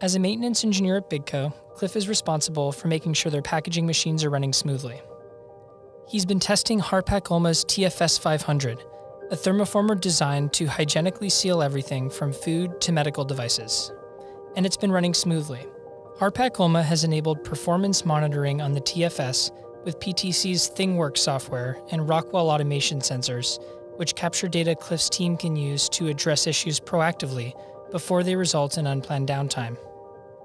As a maintenance engineer at Bigco, Cliff is responsible for making sure their packaging machines are running smoothly. He's been testing Harpak Ulma's TFS 500, a thermoformer designed to hygienically seal everything from food to medical devices. And it's been running smoothly. Harpak Ulma has enabled performance monitoring on the TFS with PTC's ThingWorx software and Rockwell automation sensors, which capture data Cliff's team can use to address issues proactively before they result in unplanned downtime.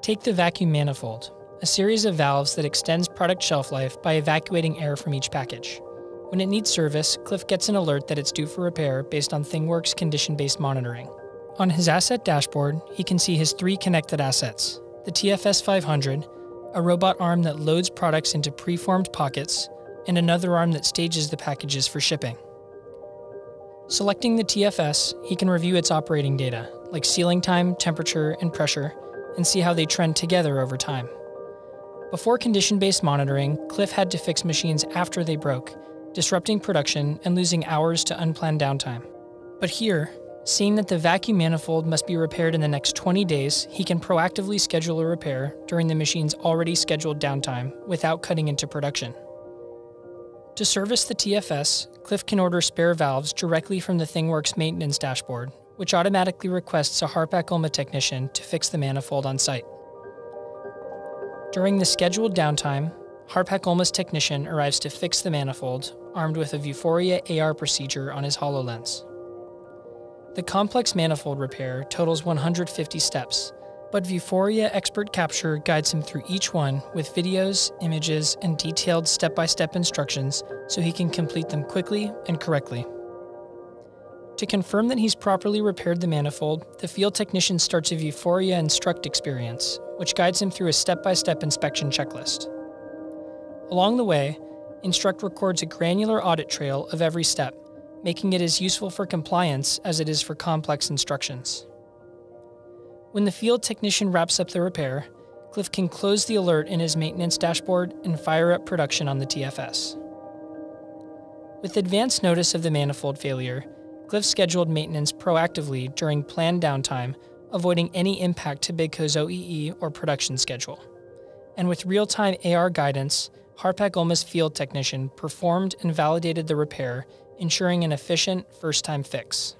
Take the vacuum manifold, a series of valves that extends product shelf life by evacuating air from each package. When it needs service, Cliff gets an alert that it's due for repair based on ThingWorx condition-based monitoring. On his asset dashboard, he can see his 3 connected assets: the TFS 500, a robot arm that loads products into preformed pockets, and another arm that stages the packages for shipping. Selecting the TFS, he can review its operating data, like sealing time, temperature, and pressure, and see how they trend together over time. Before condition-based monitoring, Cliff had to fix machines after they broke, disrupting production and losing hours to unplanned downtime. But here, seeing that the vacuum manifold must be repaired in the next 20 days, he can proactively schedule a repair during the machine's already scheduled downtime without cutting into production. To service the TFS, Cliff can order spare valves directly from the ThingWorx maintenance dashboard, which automatically requests a Harpak Ulma technician to fix the manifold on site. During the scheduled downtime, Harpak Ulma's technician arrives to fix the manifold, armed with a Vuforia AR procedure on his HoloLens. The complex manifold repair totals 150 steps, but Vuforia Expert Capture guides him through each one with videos, images, and detailed step-by-step instructions so he can complete them quickly and correctly. To confirm that he's properly repaired the manifold, the field technician starts a Vuforia Instruct experience, which guides him through a step-by-step inspection checklist. Along the way, Instruct records a granular audit trail of every step, making it as useful for compliance as it is for complex instructions. When the field technician wraps up the repair, Cliff can close the alert in his maintenance dashboard and fire up production on the TFS. With advance notice of the manifold failure, Cliff scheduled maintenance proactively during planned downtime, avoiding any impact to Bigco's OEE or production schedule. And with real-time AR guidance, Harpak Ulma's field technician performed and validated the repair, ensuring an efficient first-time fix.